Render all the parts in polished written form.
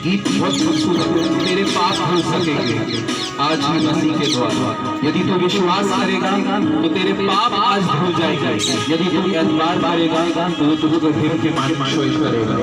गीत बहुत खूबसूरत है। तेरे पाप धुल सकेंगे आज भी मसीह के द्वारा। यदि तू विश्वास करेगा तो तेरे पाप आज धुल जाएंगे। यदि तू एतबार करेगा तो तुझको फिर के मान करेगा।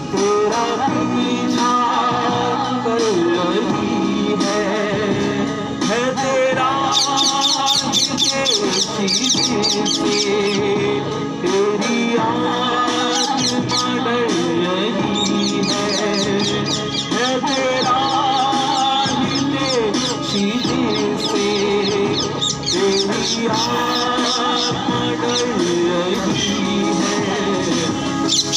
तेरा से तेरी आत्मा डर रही है तेरा सीधे से तेरी आत्मा डर रही है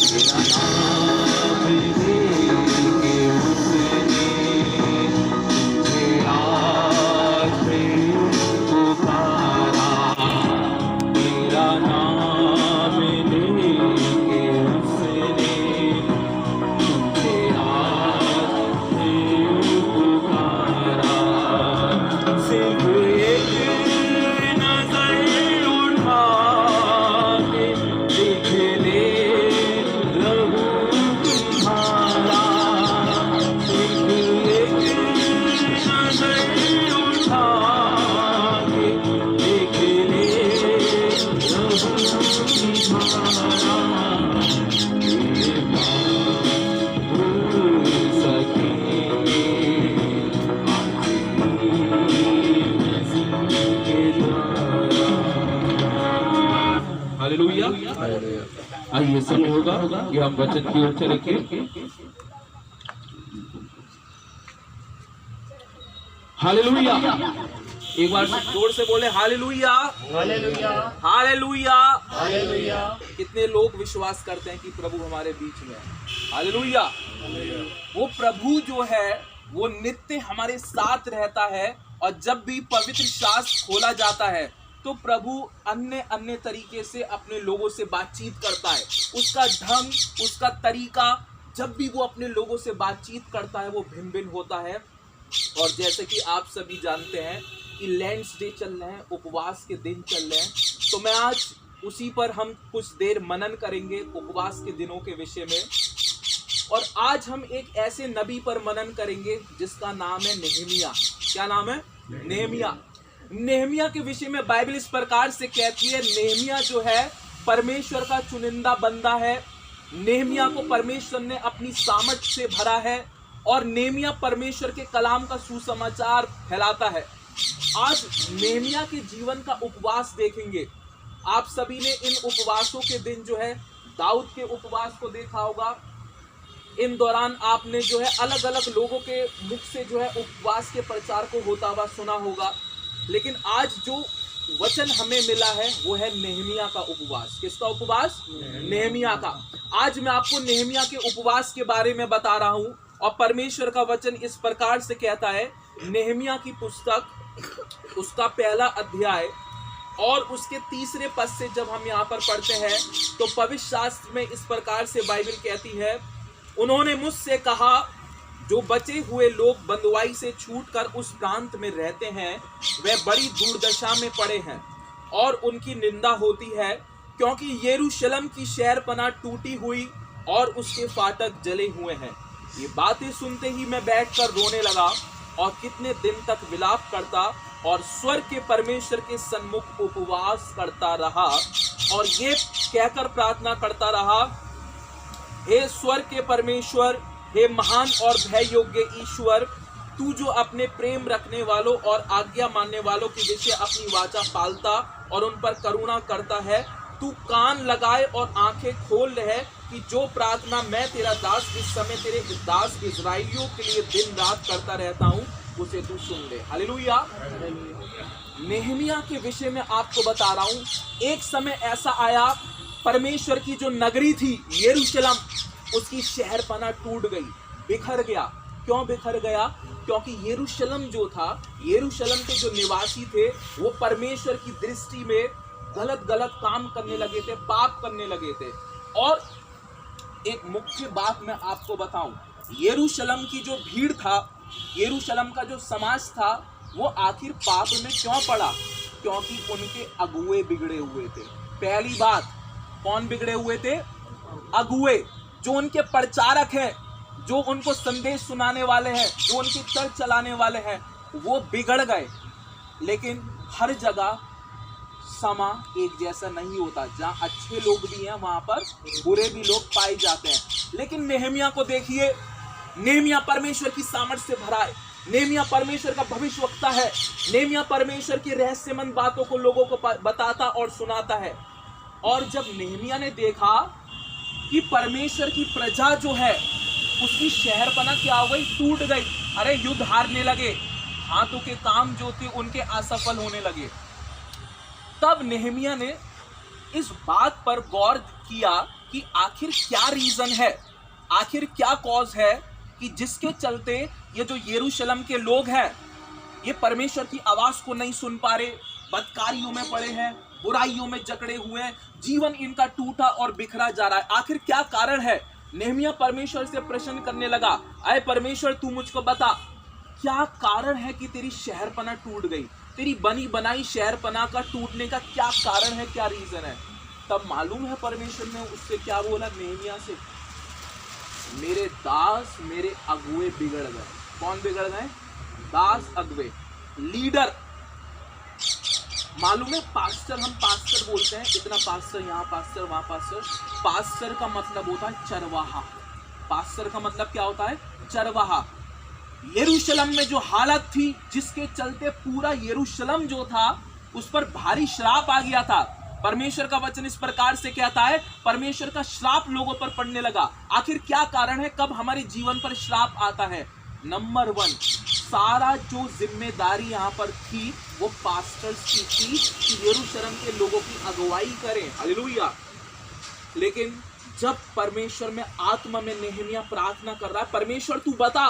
तेरा नाम लेके उसने तुझे आज पुकारा तेरा नाम लेके उसने तुझे आज पुकारा सिर्फ एक नजर उठा के देख ले प्रभु तुम्हारा सिर्फ एक नजर उठा के देख ले प्रभु तुम्हारा तेरे भूल सकेंगे हालेलुया। आइए समय होगा कि हम वचन की ओर चलेंगे। हालेलुया। एक बार जोर से बोले हालेलुया, हालेलुया, हालेलुया। हालेलुया। कितने लोग विश्वास करते हैं कि प्रभु हमारे बीच में है? हालेलुया। वो प्रभु जो है वो नित्य हमारे साथ रहता है और जब भी पवित्र शास्त्र खोला जाता है तो प्रभु अन्य अन्य तरीके से अपने लोगों से बातचीत करता है। उसका ढंग, उसका तरीका, जब भी वो अपने लोगों से बातचीत करता है वो भिन्न भिन्न होता है। और जैसे कि आप सभी जानते हैं कि लैंड्स डे चल रहे हैं, उपवास के दिन चल रहे हैं, तो मैं आज उसी पर हम कुछ देर मनन करेंगे उपवास के दिनों के विषय में। और आज हम एक ऐसे नबी पर मनन करेंगे जिसका नाम है नेहमिया। क्या नाम है? नेहमिया। नेहमिया के विषय में बाइबल इस प्रकार से कहती है, नेहमिया जो है परमेश्वर का चुनिंदा बंदा है। नेहमिया को परमेश्वर ने अपनी सामर्थ से भरा है और नेहमिया परमेश्वर के कलाम का सुसमाचार फैलाता है। आज नेहमिया के जीवन का उपवास देखेंगे। आप सभी ने इन उपवासों के दिन जो है दाऊद के उपवास को देखा होगा। इन दौरान आपने जो है अलग अलग लोगों के मुख से जो है उपवास के प्रचार को होता हुआ सुना होगा। लेकिन आज जो वचन हमें मिला है वो है नेहमिया का उपवास। किसका उपवास? नेहमिया का। आज मैं आपको नेहमिया के उपवास के बारे में बता रहा हूं और परमेश्वर का वचन इस प्रकार से कहता है। नेहमिया की पुस्तक उसका पहला अध्याय और उसके तीसरे पद से जब हम यहाँ पर पढ़ते हैं तो पवित्र शास्त्र में इस प्रकार से बाइबल कहती है, उन्होंने मुझसे कहा, जो बचे हुए लोग बंधुआई से छूटकर उस प्रांत में रहते हैं वे बड़ी दुर्दशा में पड़े हैं और उनकी निंदा होती है, क्योंकि यरूशलेम की शहरपनाह टूटी हुई और उसके फाटक जले हुए हैं। ये बातें सुनते ही मैं बैठकर रोने लगा और कितने दिन तक विलाप करता और स्वर्ग के परमेश्वर के सन्मुख उपवास करता रहा और ये कहकर प्रार्थना करता रहा, हे स्वर्ग के परमेश्वर, हे महान और भय योग्य ईश्वर, तू जो अपने प्रेम रखने वालों और आज्ञा मानने वालों के विषय अपनी वाचा पालता और उन पर करुणा करता है, तू कान लगाए और आंखें खोल रहे कि जो प्रार्थना मैं तेरा दास इस समय तेरे दास इजराइलियों के लिए दिन रात करता रहता हूँ उसे तू सुन ले। हालेलुया। नेहमिया के विषय में आपको बता रहा हूँ, एक समय ऐसा आया, परमेश्वर की जो नगरी थी यरूशलेम, उसकी शहरपनाह टूट गई, बिखर गया। क्यों बिखर गया? क्योंकि यरूशलेम जो था, यरूशलेम के जो निवासी थे वो परमेश्वर की दृष्टि में गलत गलत काम करने लगे थे, पाप करने लगे थे। और एक मुख्य बात मैं आपको बताऊं, यरूशलेम की जो भीड़ था, यरूशलेम का जो समाज था, वो आखिर पाप में क्यों पड़ा? क्योंकि उनके अगुए बिगड़े हुए थे। पहली बात, कौन बिगड़े हुए थे? अगुए, जो उनके प्रचारक हैं, जो उनको संदेश सुनाने वाले हैं, जो उनके चर्च चलाने वाले हैं, वो बिगड़ गए। लेकिन हर जगह समा एक जैसा नहीं होता। जहाँ अच्छे लोग भी हैं वहां पर बुरे भी लोग पाए जाते हैं। लेकिन नेहमिया को देखिए, नेहमिया परमेश्वर की सामर्थ से भरा है। नेमिया परमेश्वर का भविष्यवक्ता है। नेमिया परमेश्वर की रहस्यमंद बातों को लोगों को बताता और सुनाता है। और जब नेमिया ने देखा कि परमेश्वर की प्रजा जो है उसकी शहरपना क्या हो गई, टूट गई, अरे युद्ध हारने लगे, हाथों के काम जो थे उनके असफल होने लगे, तब नेहमिया ने इस बात पर गौर किया कि आखिर क्या रीजन है, आखिर क्या कॉज है कि जिसके चलते ये जो यरूशलेम के लोग हैं ये परमेश्वर की आवाज को नहीं सुन पा रहे, बदकारियों में पड़े हैं, बुराइयों में जकड़े हुए हैं, जीवन इनका टूटा और बिखरा जा रहा है, आखिर क्या कारण है। नेहमिया परमेश्वर से प्रश्न करने लगा, अरे परमेश्वर तू मुझको बता, क्या कारण है कि तेरी शहरपना टूट गई, तेरी बनी बनाई शहरपना का टूटने का क्या कारण है, क्या रीजन है। तब मालूम है परमेश्वर ने उससे क्या बोला, नेहमिया से, मेरे दास मेरे अगुए बिगड़ गए। कौन बिगड़ गए? दास अगुए, लीडर। मालूम है पास्टर, हम पास्टर बोलते हैं, इतना पास्टर, यहाँ पास्टर वहां पास्टर। पास्टर का मतलब होता है चरवाहा। पास्टर का मतलब क्या होता है? चरवाहा। यरूशलेम में जो हालत थी जिसके चलते पूरा यरूशलेम जो था उस पर भारी श्राप आ गया था। परमेश्वर का वचन इस प्रकार से कहता है, परमेश्वर का श्राप लोगों पर पड़ने लगा। आखिर क्या कारण है, कब हमारे जीवन पर श्राप आता है? नंबर 1, सारा जो जिम्मेदारी यहाँ पर थी वो पास्टर्स की थी कि यरूशलेम के लोगों की अगुवाई करें। हालेलुया। लेकिन जब परमेश्वर में आत्मा में नेहमिया प्रार्थना कर रहा है, परमेश्वर तू बता,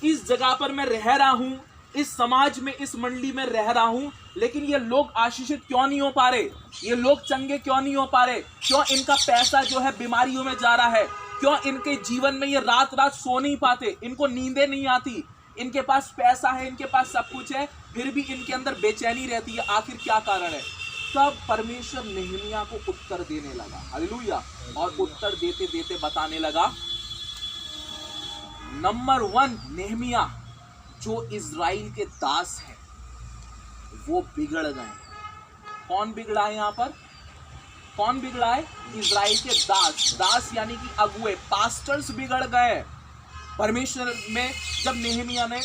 इस जगह पर मैं रह रहा हूं, इस समाज में, इस मंडली में रह रहा हूं, लेकिन ये लोग आशीषित क्यों नहीं हो पा रहे, ये लोग चंगे क्यों नहीं हो पा रहे, क्यों इनका पैसा जो है बीमारियों में जा रहा है, क्यों इनके जीवन में ये रात रात सो नहीं पाते, इनको नींदें नहीं आती, इनके पास पैसा है, इनके पास सब कुछ है, फिर भी इनके अंदर बेचैनी रहती है, आखिर क्या कारण है। तब परमेश्वर नेहमिया को उत्तर देने लगा। हालेलुया। और उत्तर देते देते बताने लगा, नंबर 1, नेहमिया जो इजराइल के दास हैं वो बिगड़ गए। कौन बिगड़ा है यहाँ पर? कौन बिगड़ा है? इजराइल के दास। दास यानी कि अगुए, पास्टर्स बिगड़ गए। परमेश्वर में जब नेहमिया ने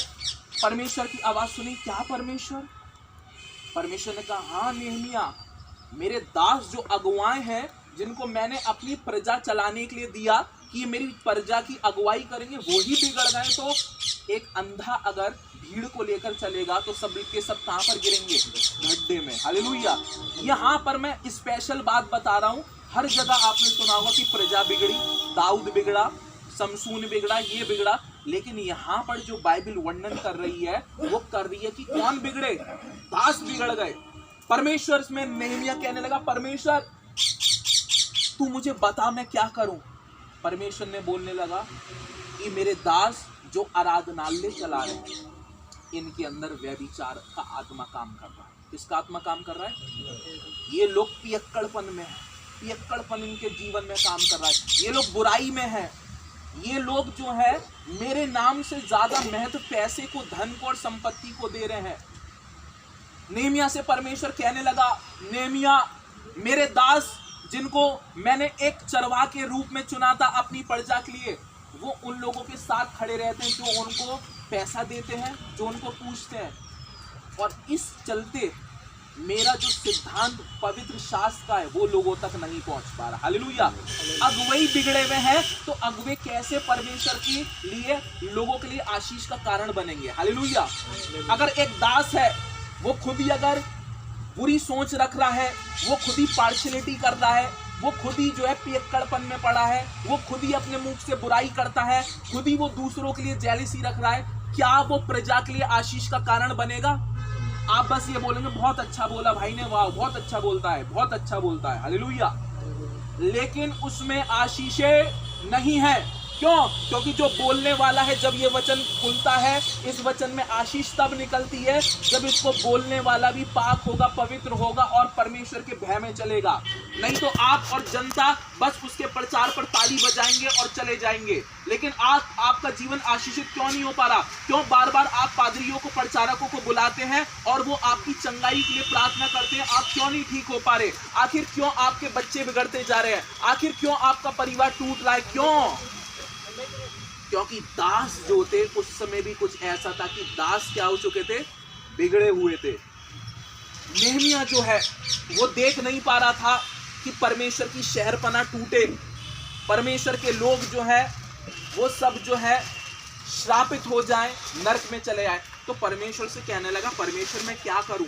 परमेश्वर की आवाज सुनी, क्या परमेश्वर? परमेश्वर ने कहा, हाँ नेहमिया, मेरे दास जो अगुवाएं हैं, जिनको मैंने अपनी प्रजा चलाने के लिए दिया कि ये मेरी प्रजा की अगुवाई करेंगे, वो ही बिगड़ गए। तो एक अंधा अगर भीड़ को लेकर चलेगा तो सब के सब कहां पर गिरेंगे? गड्ढे में। हालेलुया। यहाँ पर मैं स्पेशल बात बता रहा हूँ, हर जगह आपने सुना होगा कि प्रजा बिगड़ी, दाऊद बिगड़ा, समसून बिगड़ा, ये बिगड़ा, लेकिन यहाँ पर जो बाइबल वर्णन कर रही है वो कर रही है कि कौन बिगड़े? दास बिगड़ गए। परमेश्वर में नेहमिया कहने लगा, परमेश्वर तू मुझे बता मैं क्या करूं। परमेश्वर ने बोलने लगा कि मेरे दास जो आराधनालय चला रहे हैं, इनके अंदर व्यभिचार का आत्मा काम कर रहा है। किसका आत्मा काम कर रहा है? ये लोग पियक्कड़पन में है, पियक्कड़पन इनके जीवन में काम कर रहा है, ये लोग बुराई में है, ये लोग जो है मेरे नाम से ज्यादा महत्व पैसे को, धन को और संपत्ति को दे रहे हैं। नेहमिया से परमेश्वर कहने लगा, नेहमिया मेरे दास जिनको मैंने एक चरवाहा के रूप में चुना था अपनी प्रजा के लिए, वो उन लोगों के साथ खड़े रहते हैं जो उनको पैसा देते हैं, जो उनको पूछते हैं, और इस चलते मेरा जो सिद्धांत पवित्र शास्त्र का है वो लोगों तक नहीं पहुंच पा रहा। हालेलुया। अगुवे बिगड़े हुए हैं तो अगुवे कैसे परमेश्वर के लिए, लोगों के लिए आशीष का कारण बनेंगे? हालेलुया। अगर एक दास है वो खुद ही अगर बुरी सोच रख रहा है, वो खुद ही पार्शियलिटी कर रहा है, वो खुद ही जो है पियक्कड़पन में पड़ा है, वो खुद ही अपने मुख से बुराई करता है, खुद ही वो दूसरों के लिए जेलसी रख रहा है, क्या वो प्रजा के लिए आशीष का कारण बनेगा? आप बस ये बोलेंगे, बहुत अच्छा बोला भाई ने, वाह बहुत अच्छा बोलता है, बहुत अच्छा बोलता है। हालेलुया। लेकिन उसमें आशीषें नहीं है। क्यों? क्योंकि जो बोलने वाला है, जब ये वचन खुलता है, इस वचन में आशीष तब निकलती है जब इसको बोलने वाला भी पाक होगा, पवित्र होगा और परमेश्वर के भय में चलेगा। नहीं तो आप और जनता बस उसके प्रचार पर ताली बजाएंगे और चले जाएंगे, लेकिन आपका जीवन आशीषित क्यों नहीं हो पा रहा? क्यों बार बार आप पादरियों को, प्रचारकों को बुलाते हैं और वो आपकी चंगाई के लिए प्रार्थना करते हैं, आप क्यों नहीं ठीक हो पा रहे? आखिर क्यों आपके बच्चे बिगड़ते जा रहे हैं? आखिर क्यों आपका परिवार टूट रहा है? क्यों? क्योंकि दास जो थे उस समय भी कुछ ऐसा था कि दास क्या हो चुके थे, बिगड़े हुए थे। नेहमिया जो है वो देख नहीं पा रहा था कि परमेश्वर की शहरपना टूटे, परमेश्वर के लोग जो है वो सब जो है श्रापित हो जाएं, नरक में चले आए। तो परमेश्वर से कहने लगा, परमेश्वर मैं क्या करूं।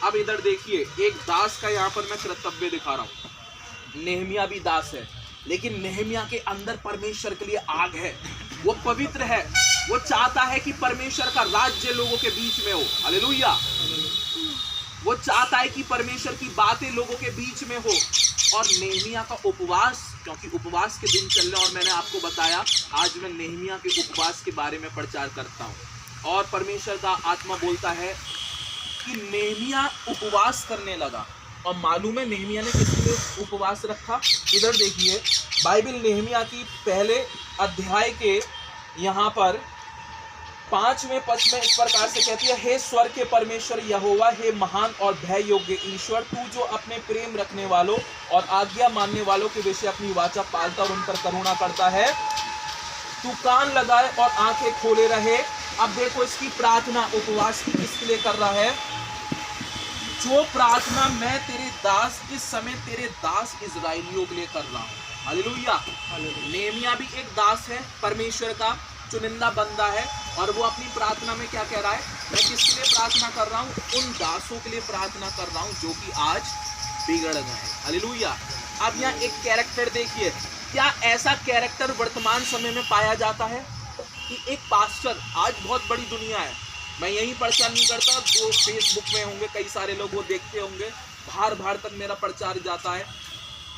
अब इधर देखिए, एक दास का यहाँ पर मैं कर्तव्य दिखा रहा हूं। नेहमिया भी दास है, लेकिन नेहमिया के अंदर परमेश्वर के लिए आग है, वो पवित्र है, वो चाहता है कि परमेश्वर का राज्य लोगों के बीच में हो। हालेलुया। वो चाहता है कि परमेश्वर की बातें लोगों के बीच में हो। और नेहमिया का उपवास, क्योंकि उपवास के दिन चल रहे, और मैंने आपको बताया आज मैं नेहमिया के उपवास के बारे में प्रचार करता हूं। और परमेश्वर का आत्मा बोलता है कि नेहमिया उपवास करने लगा। और मालूम है नेहमिया ने किस लिए उपवास रखा? इधर देखिए, बाइबल नेहमिया की पहले अध्याय के यहाँ पर 5वें पद में इस प्रकार से कहती है, हे स्वर्ग के परमेश्वर यहोवा, हे महान और भय योग्य ईश्वर, तू जो अपने प्रेम रखने वालों और आज्ञा मानने वालों के विषय अपनी वाचा पालता और उन पर करुणा करता है, तू कान लगाए और आंखें खोले रहे। अब देखो इसकी प्रार्थना, उपवास की किसके लिए कर रहा है? जो प्रार्थना मैं तेरे दास, इस समय तेरे दास इजराइलियों के लिए कर रहा हूं। हालेलुया। नेहमिया भी एक दास है, परमेश्वर का चुनिंदा बंदा है, और वो अपनी प्रार्थना में क्या कह रहा है? मैं किसके लिए प्रार्थना कर रहा हूँ? उन दासों के लिए प्रार्थना कर रहा हूँ जो कि आज बिगड़ गए। हालेलुया। अब यहाँ एक कैरेक्टर देखिए, क्या ऐसा कैरेक्टर वर्तमान समय में पाया जाता है कि एक पास्टर, आज बहुत बड़ी दुनिया है, मैं यही प्रचार नहीं करता, जो फेसबुक में होंगे कई सारे लोग वो देखते होंगे, बाहर तक मेरा प्रचार जाता है,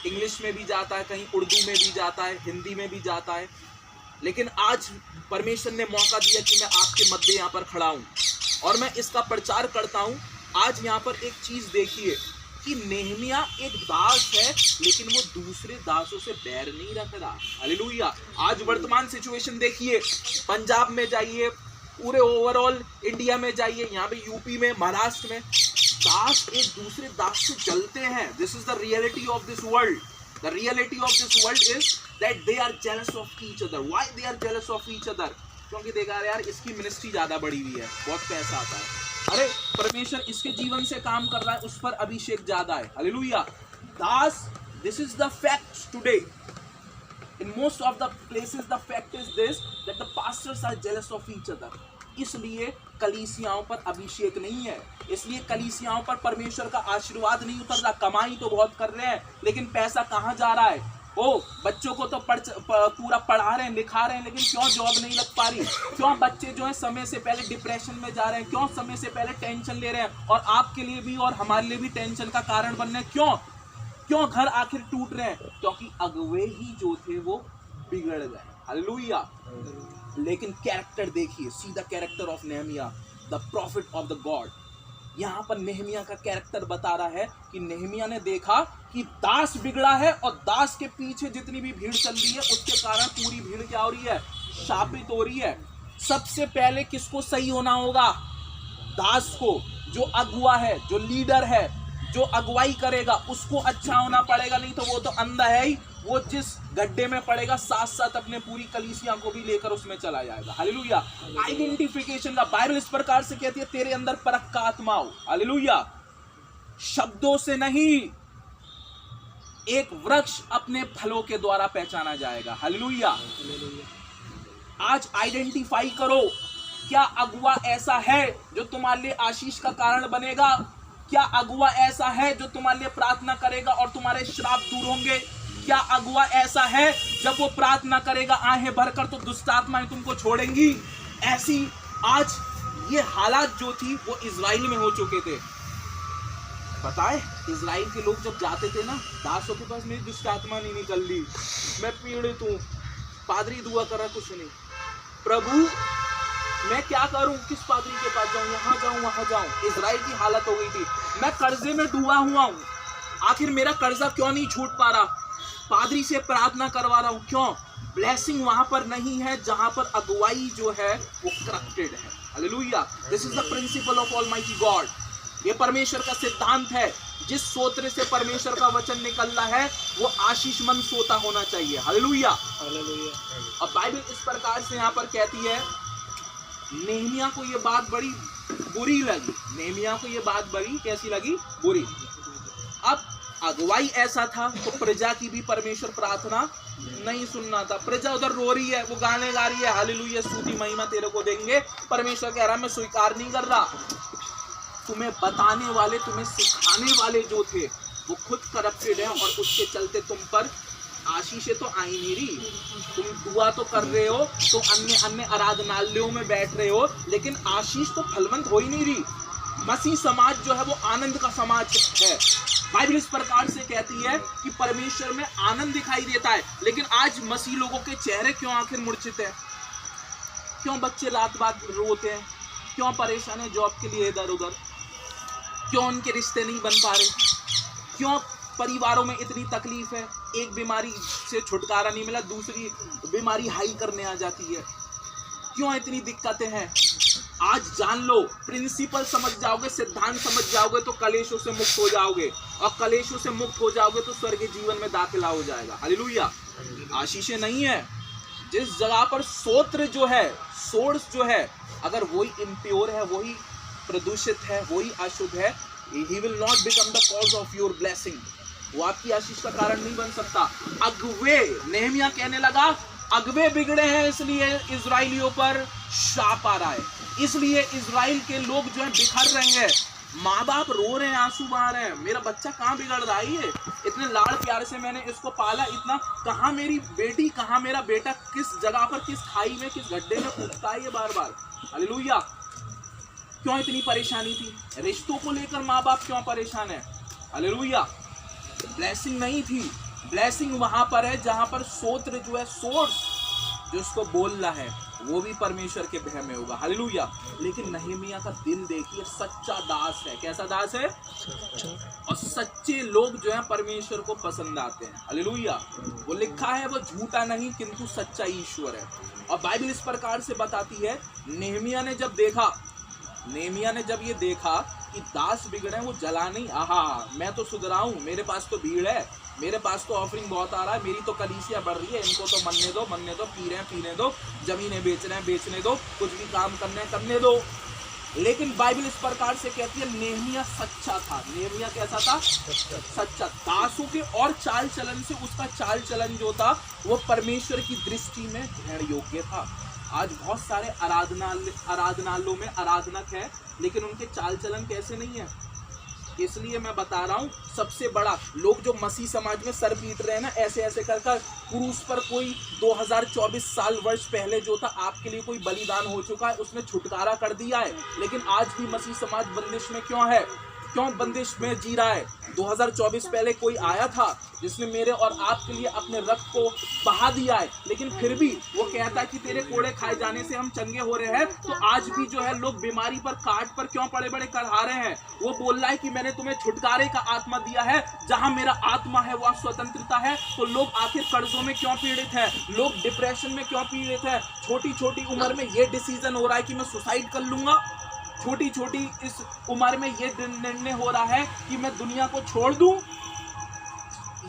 इंग्लिश में भी जाता है, कहीं उर्दू में भी जाता है, हिंदी में भी जाता है। लेकिन आज परमेश्वर ने मौका दिया कि मैं आपके मध्य यहाँ पर खड़ा हूँ और मैं इसका प्रचार करता हूँ। आज यहाँ पर एक चीज देखिए कि नेहमिया एक दास है, लेकिन वो दूसरे दासों से बैर नहीं रख रहा। हालेलुया। आज वर्तमान सिचुएशन देखिए, पंजाब में जाइए, पूरे ओवरऑल इंडिया में जाइए, यहाँ पे यूपी में, महाराष्ट्र में, दास एक दूसरे दास से जलते हैं। This is the reality of this world. The reality of this world is that they are jealous of each other. Why they are jealous of each other? क्योंकि देखा यार, इसकी मिनिस्ट्री ज्यादा बड़ी हुई है, बहुत पैसा आता है, अरे परमेश्वर इसके जीवन से काम कर रहा है, उस पर अभिषेक ज्यादा है। Hallelujah. Das, this is the fact today. In most of the places the fact is this, that the pastors are jealous of each other. इसलिए कलीसियाओं पर अभिषेक नहीं है, इसलिए कलीसियाओं पर परमेश्वर का आशीर्वाद नहीं उतर रहा। कमाई तो बहुत कर रहे हैं, लेकिन पैसा कहाँ जा रहा है? ओ, बच्चों को तो पूरा पढ़ा रहे हैं, लिखा रहे हैं, लेकिन क्यों जॉब नहीं लग पा रही? क्यों बच्चे जो है समय से पहले डिप्रेशन में जा रहे हैं? क्यों समय से पहले टेंशन ले रहे हैं? और आपके लिए भी और हमारे लिए भी टेंशन का कारण बन रहे हैं। क्यों घर आखिर टूट रहे हैं? क्योंकि अगुवे ही जो थे वो बिगड़ गए। हालेलुया। लेकिन कैरेक्टर देखिए, see the character of Nehemiah, the profit of the God. यहाँ पर नेहमिया का कैरेक्टर बता रहा है कि नेहमिया ने देखा कि दास बिगड़ा है और दास के पीछे जितनी भी भीड़ चल रही है, उसके कारण पूरी भीड़ क्या हो रही है? शापित हो रही है। सबसे पहले किसको सही होना होगा? दास को। जो अगुआ है, जो लीडर है, जो अगुवाई करेगा, उसको अच्छा होना पड़ेगा, नहीं तो वो तो अंधा है ही, वो जिस गड्ढे में पड़ेगा साथ साथ अपने पूरी कलीसिया को भी लेकर उसमें चला जाएगा। हालेलुया। आइडेंटिफिकेशन का बाइबल इस प्रकार से कहती है, तेरे अंदर परख का आत्मा हो। हालेलुया। शब्दों से नहीं, एक वृक्ष अपने फलों के द्वारा पहचाना जाएगा। हालेलुया। आज आइडेंटिफाई करो, क्या अगुआ ऐसा है जो तुम्हारे लिए आशीष का कारण बनेगा? क्या अगुआ ऐसा है जो तुम्हारे लिए प्रार्थना करेगा और तुम्हारे श्राप दूर होंगे? क्या अगुआ ऐसा है जब वो प्रार्थना करेगा आहें भरकर तो दुष्ट आत्माएं तुमको छोड़ेंगी? ऐसी आज ये हालात जो थी वो इजराइल में हो चुके थे। पता है, इजराइल के लोग जब जाते थे ना दासों के पास, मेरी दुष्ट आत्मा नहीं निकल ली, मैं पीड़ित हूँ, पादरी दुआ कर रहा, कुछ नहीं, प्रभु मैं क्या करूं, किस पादरी के पास जाऊं, यहाँ जाऊं वहां जाऊं। इजराइल की हालत हो गई थी, मैं कर्जे में डूबा हुआ हूं, आखिर मेरा कर्जा क्यों नहीं छूट पा रहा? पादरी से प्रार्थना करवा रहा हूं, क्यों? ब्लेसिंग वहां पर नहीं है जहां पर अगुवाई जो है वो करप्टेड है। Hallelujah. This is the principle of almighty God. ये परमेश्वर का सिद्धांत है जिस सोत्र से परमेश्वर का वचन निकल रहा है वो आशीषमंद सोता होना चाहिए। हालेलुया। हालेलुया। अब बाइबल इस प्रकार से यहाँ पर कहती है, नेहमिया को ये बात बड़ी बुरी लगी। नेहमिया को ये बात बड़ी कैसी लगी? बुरी। अब अगुवाई ऐसा था तो प्रजा की भी परमेश्वर प्रार्थना नहीं सुनना था। प्रजा उधर रो रही है, वो गाने गा रही है, हालेलुया स्तुति महिमा तेरे को देंगे। परमेश्वर कह रहा मैं स्वीकार नहीं कर रहा। तुम्हें बताने वाले, तुम्हें सिखाने वाले जो थे वो खुद करप्टेड हैं और उसके चलते तुम पर आशीषें तो आई नहीं रही। तुम दुआ तो कर रहे हो, तो अन्य अन्य आराधनालयों में बैठ रहे हो, लेकिन आशीष तो फलवंत हो ही नहीं रही। मसीह समाज जो है वो आनंद का समाज है। बाइबल इस प्रकार से कहती है कि परमेश्वर में आनंद दिखाई देता है, लेकिन आज मसीह लोगों के चेहरे क्यों आखिर मूर्छित है? क्यों बच्चे रात रात रोते हैं? क्यों परेशान है जॉब के लिए इधर उधर? क्यों उनके रिश्ते नहीं बन पा रहे? क्यों परिवारों में इतनी तकलीफ है? एक बीमारी से छुटकारा नहीं मिला, दूसरी बीमारी हाई करने आ जाती है। क्यों इतनी दिक्कतें हैं? आज जान लो, प्रिंसिपल समझ जाओगे, सिद्धांत समझ जाओगे तो कलेशों से मुक्त हो जाओगे, और कलेशों से मुक्त हो जाओगे तो स्वर्गीय जीवन में दाखिला हो जाएगा। हालेलुया। आशीषें नहीं है। जिस जगह पर सोत्र जो है, सोर्स जो है, अगर वही इम्प्योर है, वही प्रदूषित है, वही अशुद्ध है, he will not become the cause of your blessing। वो आपकी आशीष का कारण नहीं बन सकता। अगवे, नेहमिया कहने लगा अगवे बिगड़े हैं इसलिए इजराइलियों पर शाप आ रहा है, इसलिए इजराइल के लोग जो है बिखर रहे हैं। माँ बाप रो रहे हैं, आंसू बहा रहे हैं, मेरा बच्चा कहाँ बिगड़ रहा है? इतने लाड़ प्यार से मैंने इसको पाला, इतना कहाँ मेरी बेटी, कहाँ मेरा बेटा, किस जगह पर, किस खाई में, किस गड्ढे में कूदता है ये बार बार। हालेलुया। क्यों इतनी परेशानी थी? रिश्तों को लेकर माँ बाप क्यों परेशान है? हालेलुया। ब्लेसिंग नहीं थी। ब्लेसिंग वहां पर है जहां पर सोत्र जो है, सोर्स जो उसको बोल रहा है वो भी परमेश्वर के भय में होगा। हालेलुया। लेकिन नहमिया का दिल देखिए, सच्चा दास है। कैसा दास है? और सच्चे लोग जो है परमेश्वर को पसंद आते हैं। हालेलुया। वो लिखा है वो झूठा नहीं किंतु सच्चा ईश्वर है। और बाइबल इस प्रकार से बताती है, नेहमिया ने जब ये देखा कि दास बिगड़े, वो जला नहीं, आहा मैं तो सुधराऊं, मेरे पास तो भीड़ है, मेरे पास तो ऑफरिंग बहुत आ रहा है, मेरी तो कलीसिया बढ़ रही है, इनको तो मनने दो, पी रहे हैं पीने दो, जमीनें बेच रहे हैं बेचने दो, कुछ भी काम करने दो। लेकिन बाइबल इस प्रकार से कहती है नेहमिया सच्चा था। नेहमिया कैसा था? सच्चा। दासों के और चाल चलन से उसका चाल चलन जो था वो परमेश्वर की दृष्टि में ग्रहण योग्य था। आज बहुत सारे आराधनालयों में आराधनक है, लेकिन उनके चाल चलन कैसे नहीं है। इसलिए मैं बता रहा हूँ, सबसे बड़ा लोग जो मसीह समाज में सर पीट रहे हैं ना, ऐसे ऐसे कर क्रूस पर कोई 2024 साल वर्ष पहले जो था आपके लिए कोई बलिदान हो चुका है, उसने छुटकारा कर दिया है। लेकिन आज भी मसीह समाज बंदिश में क्यों है? क्यों बंदिश में जी रहा है? 2024 पहले कोई आया था जिसने मेरे और आपके लिए अपने रक्त को बहा दिया है, लेकिन फिर भी वो कहता है कि तेरे कोड़े खाए जाने से हम चंगे हो रहे हैं। तो आज भी जो है लोग बीमारी पर, काट पर क्यों बड़े बड़े कढ़ा रहे हैं? वो बोल रहा है कि मैंने तुम्हें छुटकारे का आत्मा दिया है, जहां मेरा आत्मा है वहां स्वतंत्रता है। तो लोग आखिर कर्जों में क्यों पीड़ित है? लोग डिप्रेशन में क्यों पीड़ित है? छोटी छोटी उम्र में ये डिसीजन हो रहा है कि मैं सुसाइड कर लूंगा। छोटी छोटी इस उम्र में ये निर्णय हो रहा है कि मैं दुनिया को छोड़ दूं।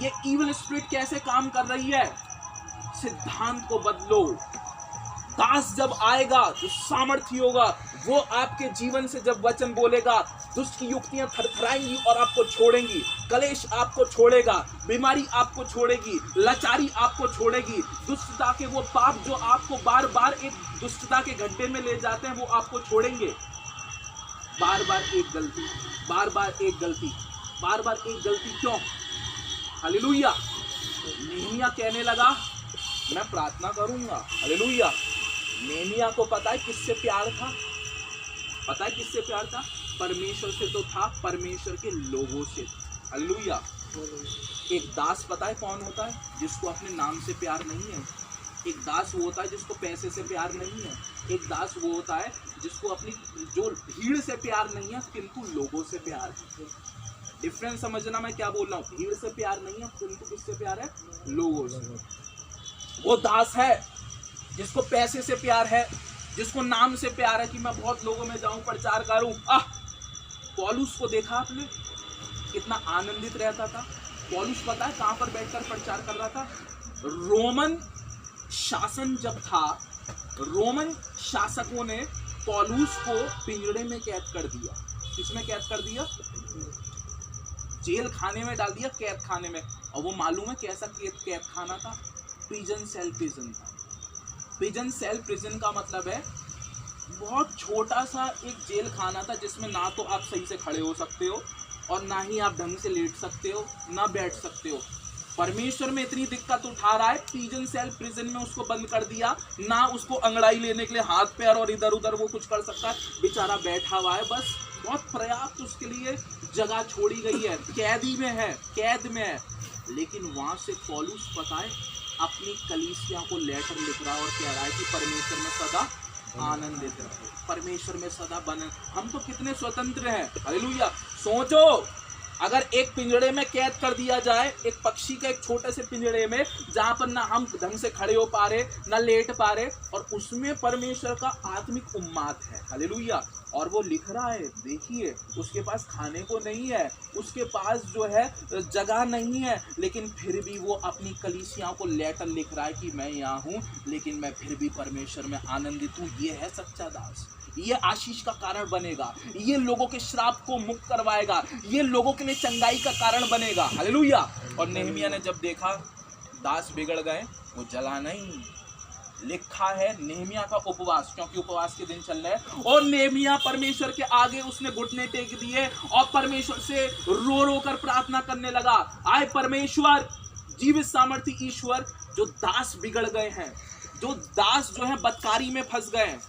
ये इविल स्पिरिट कैसे काम कर रही है? सिद्धांत को बदलो। दास जब आएगा जो सामर्थ्य होगा, वो आपके जीवन से जब वचन बोलेगा, दुष्ट की युक्तियां थरथराएंगी और आपको छोड़ेंगी। कलेश आपको छोड़ेगा, बीमारी आपको छोड़ेगी, लाचारी आपको छोड़ेगी, दुष्टता के वो पाप जो आपको बार बार एक दुष्टता के गड्ढे में ले जाते हैं वो आपको छोड़ेंगे। बार बार एक गलती, बार बार एक गलती, बार बार एक गलती क्यों? हालेलुया। नेहमिया कहने लगा मैं प्रार्थना करूंगा। हालेलुया। नेहमिया को पता है किससे प्यार था? पता है किससे प्यार था? परमेश्वर से तो था, परमेश्वर के लोगों से। हालेलुया। एक दास पता है कौन होता है? जिसको अपने नाम से प्यार नहीं है। एक दास वो होता है जिसको पैसे से प्यार नहीं है। एक दास वो होता है जिसको अपनी जो भीड़ से प्यार नहीं है किंतु लोगों से प्यार है। डिफरेंस समझना मैं क्या बोल रहा हूँ। भीड़ से प्यार नहीं है किंतु किससे प्यार है? लोगों से। वो दास है जिसको पैसे से प्यार है, जिसको नाम से प्यार है कि मैं बहुत लोगों में जाऊं, प्रचार करूं। पौलुस को देखा आपने? कितना आनंदित रहता था। पौलुस पता है कहाँ पर बैठकर प्रचार कर रहा था? रोमन शासन जब था, रोमन शासकों ने पौलुस को पिंजड़े में कैद कर दिया। किसमें कैद कर दिया? जेल खाने में डाल दिया, कैद खाने में। और वो मालूम है कैसा कैद खाना था? प्रिजन सेल प्रिजन था। प्रिजन सेल प्रिजन का मतलब है बहुत छोटा सा एक जेल खाना था, जिसमें ना तो आप सही से खड़े हो सकते हो और ना ही आप ढंग से लेट सकते हो, ना बैठ सकते हो। परमेश्वर में इतनी दिक्कत उठा रहा है, प्रिजन सेल प्रिजन में उसको बंद कर दिया। ना उसको अंगड़ाई लेने के लिए हाथ पैर और इधर उधर वो कुछ कर सकता है, बेचारा बैठा हुआ है। बस बहुत पर्याप्त उसके लिए जगह छोड़ी गई है, कैदी में है, कैद में है। लेकिन वहां से पौलुस पता है अपनी कलीसिया को लेटर लिख रहा है और कह रहा है कि परमेश्वर में सदा आनंदित रहो, परमेश्वर में सदा बने। हम तो कितने स्वतंत्र हैं, हालेलुया। सोचो अगर एक पिंजड़े में कैद कर दिया जाए, एक पक्षी के एक छोटे से पिंजड़े में, जहां पर ना हम ढंग से खड़े हो पा रहे, ना लेट पा रहे, और उसमें परमेश्वर का आत्मिक उन्माद है, हालेलुया। और वो लिख रहा है, देखिए उसके पास खाने को नहीं है, उसके पास जो है जगह नहीं है, लेकिन फिर भी वो अपनी कलीसियाओं को लेटर लिख रहा है कि मैं यहाँ हूँ, लेकिन मैं फिर भी परमेश्वर में आनंदित हूँ। ये है सच्चा दास। ये आशीष का कारण बनेगा, ये लोगों के श्राप को मुक्त करवाएगा, ये लोगों के लिए चंगाई का कारण बनेगा, हालेलुया। और नेहमिया ने जब देखा दास बिगड़ गए, वो जला नहीं। लिखा है नेहमिया का उपवास, क्योंकि उपवास के दिन चल रहे हैं, और नेहमिया परमेश्वर के आगे उसने घुटने टेक दिए और परमेश्वर से रो रो कर प्रार्थना करने लगा, आए परमेश्वर, जीवित सामर्थी ईश्वर, जो दास बिगड़ गए हैं, जो दास जो है बदकारी में फंस गए हैं,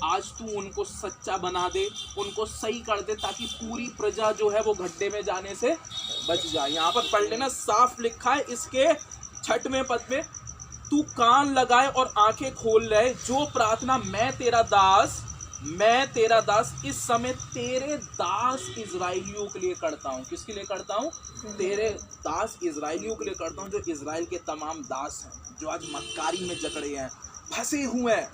आज तू उनको सच्चा बना दे, उनको सही कर दे, ताकि पूरी प्रजा जो है वो गड्ढे में जाने से बच जाए। यहाँ पर पढ़ लेना, साफ लिखा है इसके 6वें पद में, तू कान लगाए और आंखें खोल ले, जो प्रार्थना मैं तेरा दास इस समय तेरे दास इजराइलियों के लिए करता हूँ। किसके लिए करता हूँ? तेरे दास इजराइलियों के लिए करता हूँ, जो इजराइल के तमाम दास हैं, जो आज मक्कारी में जकड़े हैं, फंसे हुए हैं।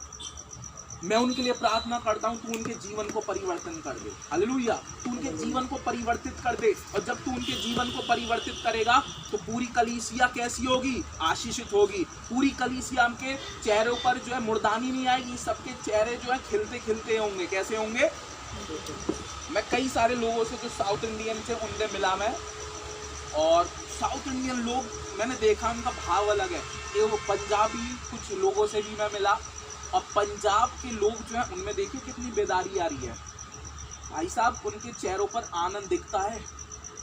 मैं उनके लिए प्रार्थना करता हूं, तू उनके जीवन को परिवर्तन कर दे, हालेलुया। तू उनके जीवन को परिवर्तित कर दे, और जब तू उनके जीवन को परिवर्तित करेगा तो पूरी कलीसिया कैसी होगी? आशीषित होगी। पूरी कलीसिया के चेहरों पर जो है मुर्दानी नहीं आएगी, सबके चेहरे जो है खिलते खिलते होंगे। कैसे होंगे? मैं कई सारे लोगों से जो साउथ इंडियन थे उनसे मिला मैं, और साउथ इंडियन लोग मैंने देखा उनका भाव अलग है। ये वो पंजाबी कुछ लोगों से भी मैं मिला, और पंजाब के लोग जो है उनमें देखिए कितनी बेदारी आ रही है भाई साहब, उनके चेहरों पर आनंद दिखता है।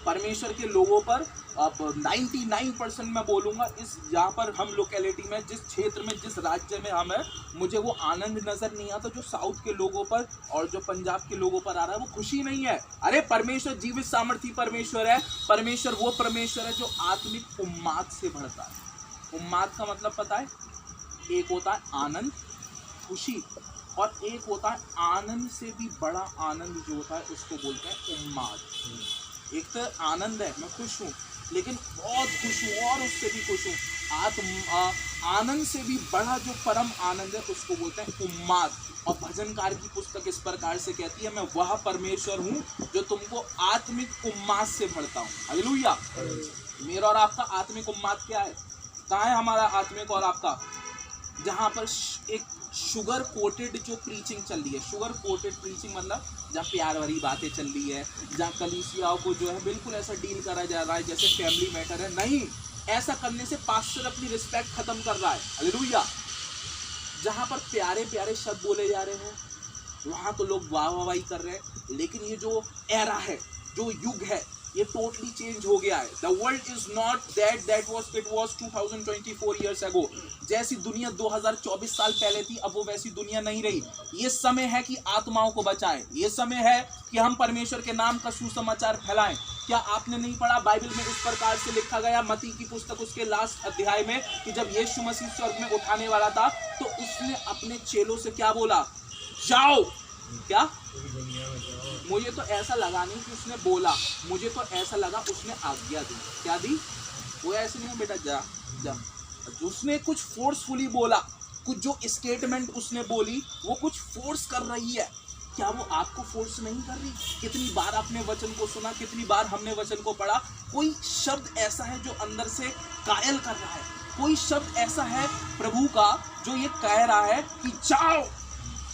परमेश्वर के लोगों पर अब 99% मैं बोलूँगा, इस यहाँ पर हम लोकेलिटी में, जिस क्षेत्र में, जिस राज्य में हम हैं, मुझे वो आनंद नज़र नहीं आता जो साउथ के लोगों पर और जो पंजाब के लोगों पर आ रहा है। वो खुशी नहीं है। अरे परमेश्वर जीवित सामर्थी परमेश्वर है। परमेश्वर वो परमेश्वर है जो आत्मिक उन्माद से भरता है। उन्माद का मतलब पता है? एक होता है आनंद, खुशी, और एक होता है आनंद से भी बड़ा आनंद जो होता है उसको बोलते हैं उन्माद। एक तो आनंद है, मैं खुश हूँ, लेकिन बहुत खुश हूँ और उससे भी खुश हूँ। आनंद से भी बड़ा जो परम आनंद है उसको बोलते हैं उन्माद। और भजनकार की पुस्तक इस प्रकार से कहती है, मैं वह परमेश्वर हूँ जो तुमको आत्मिक उन्माद से भरता हूँ, हालेलुया। मेरा और आपका आत्मिक उन्माद क्या है? कहाँ है हमारा आत्मिक और आपका? जहाँ पर एक शुगर कोटेड जो प्रीचिंग चल रही है, शुगर कोटेड प्रीचिंग मतलब जहाँ प्यार भरी बातें चल रही है, जहाँ कलीसियाओं को जो है बिल्कुल ऐसा डील करा जा रहा है जैसे फैमिली मैटर है। नहीं, ऐसा करने से पास्टर अपनी रिस्पेक्ट खत्म कर रहा है, हालेलुया। जहाँ पर प्यारे प्यारे शब्द बोले जा रहे हैं वहाँ तो लोग वाह वाह कर रहे हैं, लेकिन ये जो एरा है, जो युग है, ये टोटली चेंज हो गया है। The world is not that it was 2024 years ago. जैसी दुनिया 2024 साल पहले थी, अब वो वैसी दुनिया नहीं रही। ये समय है कि आत्माओं को बचाएं, ये समय है कि हम परमेश्वर के नाम का सुसमाचार फैलाएं। क्या आपने नहीं पढ़ा बाइबल में इस प्रकार से लिखा गया, मत्ती की पुस्तक उसके लास्ट अध्याय में, कि जब यीशु मसीह स्वर्ग में उठाने वाला था तो उसने अपने चेलों से क्या बोला? जाओ। क्या? मुझे तो ऐसा लगा नहीं कि उसने बोला, मुझे तो ऐसा लगा उसने आज्ञा दी। क्या दी? वो ऐसे नहीं, बेटा जा जा। उसने कुछ फोर्सफुली बोला, कुछ जो स्टेटमेंट उसने बोली वो कुछ फोर्स कर रही है। क्या वो आपको फोर्स नहीं कर रही? कितनी बार आपने वचन को सुना, कितनी बार हमने वचन को पढ़ा, कोई शब्द ऐसा है जो अंदर से कायल कर रहा है, कोई शब्द ऐसा है प्रभु का जो ये कह रहा है कि जाओ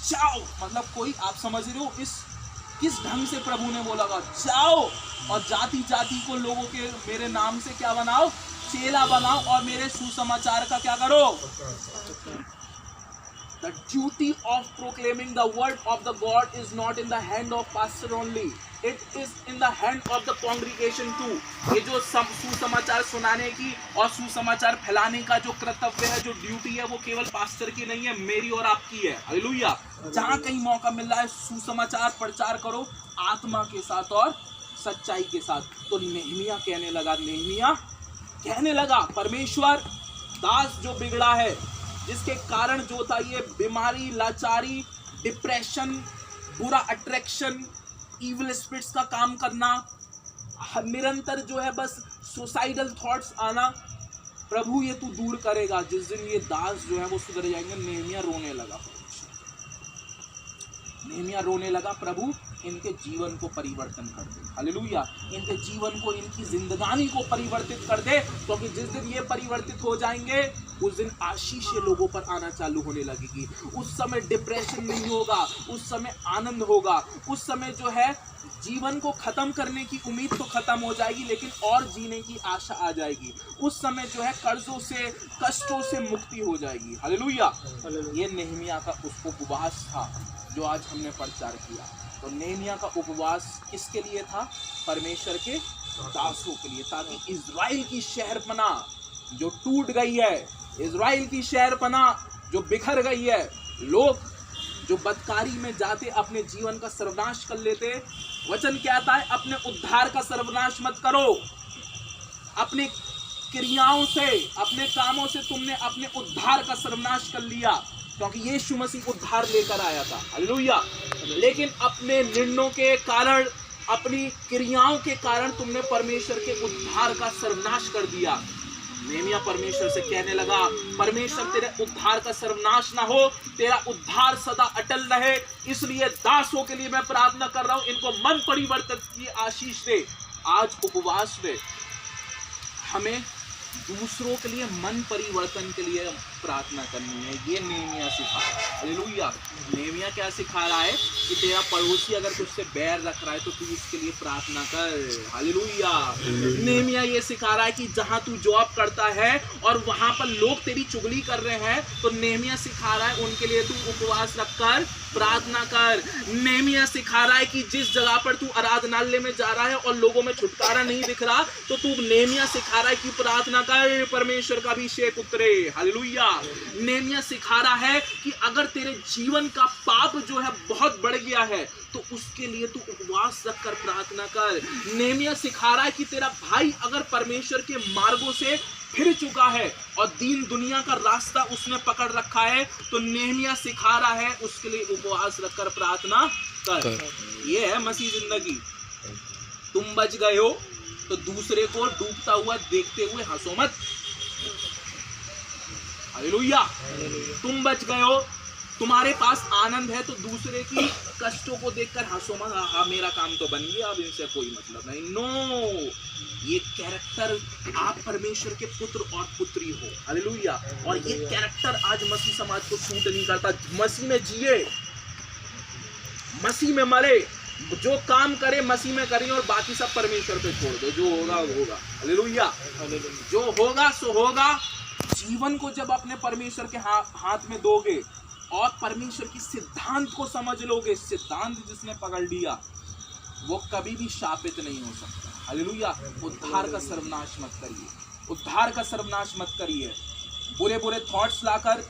जाओ। मतलब कोई, आप समझ रहे हो इस किस ढंग से प्रभु ने बोला था, जाओ और जाति जाति को लोगों के मेरे नाम से क्या बनाओ, चेला बनाओ, और मेरे सुसमाचार का क्या करो। The duty of proclaiming the word of the God is not in the hand of pastor only. It is in the hand of the congregation too. ये जो सुसमाचार सुनाने की और सुसमाचार फैलाने का जो कर्तव्य है, जो ड्यूटी है, वो केवल पास्टर की नहीं है, मेरी और आपकी है। हालेलुया। जहाँ कहीं मौका मिल रहा है सुसमाचार प्रचार करो, आत्मा के साथ और सच्चाई के साथ। तो नेहमिया कहने लगा परमेश्वर, दास जो बिगड़ा है, जिसके कारण जो था ये बीमारी, लाचारी, डिप्रेशन, बुरा अट्रैक्शन, इविल स्पिरिट्स का काम करना, निरंतर जो है बस सुसाइडल थॉट्स आना, प्रभु ये तू दूर करेगा। जिस दिन ये दास जो है वो सुधर जाएंगे। नेहमिया रोने लगा, प्रभु इनके जीवन को परिवर्तन कर दे। हालेलुया। इनके जीवन को, इनकी जिंदगानी को परिवर्तित कर दे, क्योंकि जिस दिन ये परिवर्तित हो जाएंगे उस दिन आशीषें लोगों पर आना चालू होने लगेगी। उस समय डिप्रेशन नहीं होगा, उस समय आनंद होगा, उस समय जो है जीवन को खत्म करने की उम्मीद तो खत्म हो जाएगी, लेकिन और जीने की आशा आ जाएगी। उस समय जो है कर्जों से, कष्टों से मुक्ति हो जाएगी। हालेलुया। ये नेहमिया का उपवास था जो आज हमने प्रचार किया। तो नेहमिया का उपवास किसके लिए था? परमेश्वर के दासों के लिए, ताकि इज़राइल की शहरपनाह जो टूट गई है, इज़राइल की शहरपनाह जो बिखर गई है, लोग जो बदकारी में जाते अपने जीवन का सर्वनाश कर लेते, वचन कहता है अपने उद्धार का सर्वनाश मत करो। अपने क्रियाओं से, अपने कामों से तुमने अपने उद्धार का सर्वनाश कर लिया, क्योंकि यीशु मसीह उद्धार लेकर आया था। हालेलुया। लेकिन अपने निर्णयों के कारण, अपनी क्रियाओं के कारण तुमने परमेश्वर के उद्धार का सर्वनाश कर दिया। नेहमिया परमेश्वर से कहने लगा, परमेश्वर तेरे उद्धार का सर्वनाश ना हो, तेरा उद्धार सदा अटल रहे। इसलिए दासों के लिए मैं प्रार्थना कर रहा हूं, इनको मन परिवर्तन की आशीष दे। आज उपवास में हमें दूसरों के लिए मन परिवर्तन के लिए प्रार्थना करनी है। ये नेहमिया सिखा रहा है। हालेलुया। नेहमिया क्या सिखा रहा है कि तेरा पड़ोसी अगर तुझसे बैर रख रहा है तो तू उसके लिए प्रार्थना कर। हालेलुया। नेहमिया ये सिखा रहा है कि जहां तू जॉब करता है और वहां पर लोग तेरी चुगली कर रहे हैं, तो नेहमिया सिखा रहा है उनके लिए तू उपवास रखकर प्रार्थना कर। नेहमिया सिखा रहा है कि जिस जगह पर तू आराधनालय में जा रहा है और लोगों में छुटकारा नहीं दिख रहा, तो तू नेहमिया सिखा रहा है कि प्रार्थना कर, परमेश्वर का अभिषेक उतरे। हालेलुया। नेहमिया सिखा रहा है कि अगर तेरे जीवन का पाप जो है बहुत बढ़ गया है, तो उसके लिए तू उपवास रखकर प्रार्थना कर। नेहमिया सिखा रहा है कि तेरा भाई अगर परमेश्वर के मार्गों से फिर चुका है और दीन दुनिया का रास्ता उसने पकड़ रखा है, तो नेहमिया सिखा रहा है उसके लिए उपवास रखकर प्रार्थना कर। ये है मसीह जिंदगी। तुम बच गए हो तो दूसरे को डूबता हुआ देखते हुए हंसो मत। हालेलुया। तुम बच गए हो, तुम्हारे पास आनंद है, तो दूसरे की कष्टों को देखकर हंसो मत। हाँ मेरा काम तो बन गया, अब इनसे कोई मतलब नहीं। नो, ये कैरेक्टर, आप परमेश्वर के पुत्र और पुत्री हो। हालेलुया। और ये कैरेक्टर आज मसीह समाज को सूट नहीं करता। मसीह में जिए, मसीह में मरे, जो काम करे मसीह में करें और बाकी सब परमेश्वर पे छोड़ दो। जो होगा वो होगा। हालेलुया। जो होगा सो होगा। जीवन को जब अपने परमेश्वर के हाथ में दोगे और परमेश्वर की सिद्धांत को समझ लोगे, सिद्धांत जिसने पकड़ लिया वो कभी भी शापित नहीं हो सकता। हालेलुया। उद्धार का सर्वनाश मत करिए, उद्धार का सर्वनाश मत करिए। बुरे बुरे थॉट्स लाकर,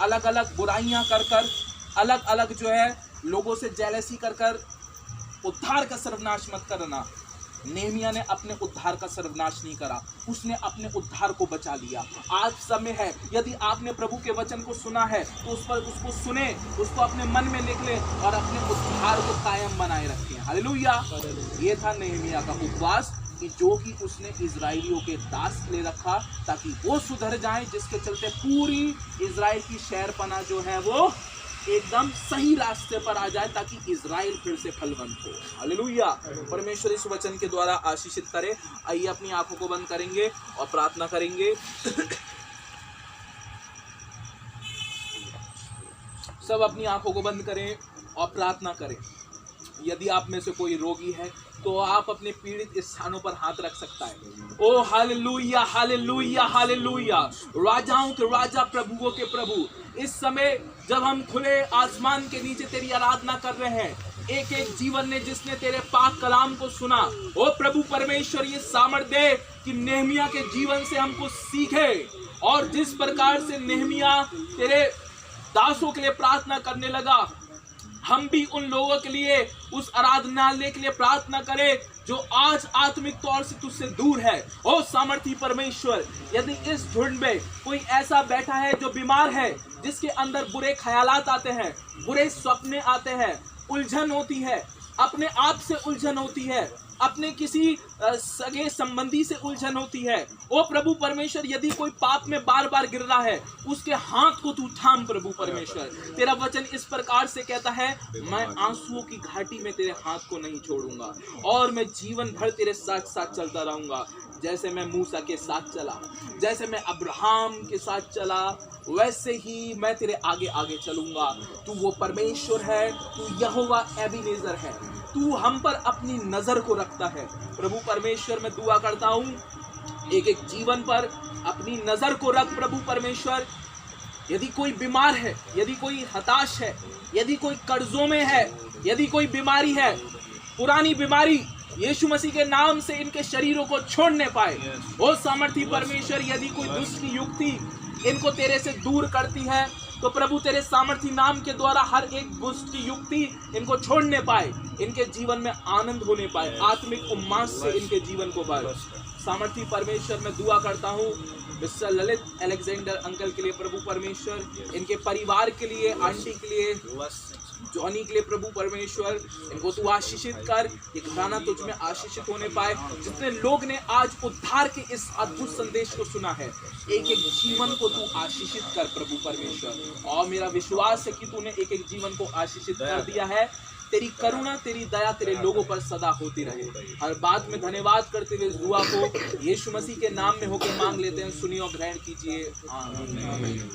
अलग अलग बुराइयां कर कर, अलग अलग जो है लोगों से जेलसी कर कर उद्धार का सर्वनाश मत करना। नेहमिया ने अपने उद्धार का सर्वनाश नहीं करा, उसने अपने उद्धार को बचा लिया। आज समय है, यदि आपने प्रभु के वचन को सुना है तो उस पर उसको सुने, उसको अपने मन में लिख ले और अपने उद्धार को कायम बनाए रखें। हालेलुया। ये था नेहमिया का उपवास, कि जो कि उसने इजराइलियों के दास ले रखा ताकि वो सुधर जाएं, जिसके चलते पूरी इजराइल की शहरपनाह जो है वो एकदम सही रास्ते पर आ जाए, ताकि इजराइल फिर से फलवंत हो। हालेलुया। परमेश्वर इस वचन के द्वारा आशीषित करे। आइए अपनी आंखों को बंद करेंगे और प्रार्थना करेंगे। सब अपनी आंखों को बंद करें और प्रार्थना करें। यदि आप में से कोई रोगी है तो आप अपने पीड़ित स्थानों पर हाथ रख सकता है। ओ हालेलुया, हालेलुया, हालेलुया। राजाओं के राजा, प्रभुओं के प्रभु, इस समय जब हम खुले आसमान के नीचे तेरी आराधना कर रहे हैं, एक एक जीवन ने जिसने तेरे पाक कलाम को सुना, ओ प्रभु परमेश्वर ये सामर्थ दे कि नेहमिया के जीवन से हमको सीखे, और जिस प्रकार से नेहमिया तेरे दासों के लिए प्रार्थना करने लगा, हम भी उन लोगों के लिए, उस आराधनालय के लिए प्रार्थना करें जो आज आत्मिक तौर से तुझसे दूर है। ओ सामर्थी परमेश्वर, यदि इस झुंड में कोई ऐसा बैठा है जो बीमार है, जिसके अंदर बुरे ख्यालात आते हैं, बुरे सपने आते हैं, उलझन होती है, अपने आप से उलझन होती है, अपने किसी सगे संबंधी से उलझन होती है, ओ प्रभु परमेश्वर, यदि कोई पाप में बार बार गिर रहा है, उसके हाथ को तू थाम प्रभु परमेश्वर। तेरा वचन इस प्रकार से कहता है, मैं आंसुओं की घाटी में तेरे हाथ को नहीं छोड़ूंगा, और मैं जीवन भर तेरे साथ साथ चलता रहूंगा। जैसे मैं मूसा के साथ चला, जैसे मैं अब्राहम के साथ चला, वैसे ही मैं तेरे आगे आगे चलूंगा। तू वो परमेश्वर है, तू यहोवा एबीनेजर है, तू हम पर अपनी नजर को रखता है। प्रभु परमेश्वर, मैं दुआ करता हूँ एक एक जीवन पर अपनी नजर को रख प्रभु परमेश्वर। यदि कोई बीमार है, यदि कोई हताश है, यदि कोई कर्जों में है, यदि कोई बीमारी है, पुरानी बीमारी, यीशु मसीह के नाम से इनके शरीरों को छोड़ने पाए। ओ सामर्थी परमेश्वर, यदि कोई दुष्ट की युक्ति इनको तेरे से दूर करती है, तो प्रभु तेरे सामर्थी नाम के द्वारा हर एक दुष्ट की युक्ति इनको छोड़ने पाए, इनके जीवन में आनंद होने पाए, आत्मिक उम्मास से इनके जीवन को भर। सामर्थी परमेश्वर, मैं दुआ करता हूँ मिस्टर ललित अलेक्जेंडर अंकल के लिए प्रभु परमेश्वर, इनके परिवार के लिए, आंटी के लिए, जॉनी के लिए प्रभु परमेश्वर, इनको तू आशीषित कर, ये घराना तुझ में आशीषित होने पाए। जितने लोग ने आज उद्धार के इस अद्भुत संदेश को सुना है, एक एक जीवन को तू आशीषित कर प्रभु परमेश्वर। और मेरा विश्वास है कि तूने एक एक जीवन को आशीषित कर दिया है। तेरी करुणा, तेरी दया तेरे लोगों पर सदा होती रहे। हर बात में धन्यवाद करते हुए इस दुआ को यीशु मसीह के नाम में होकर मांग लेते हैं। सुनिए और ग्रहण कीजिए। आमीन।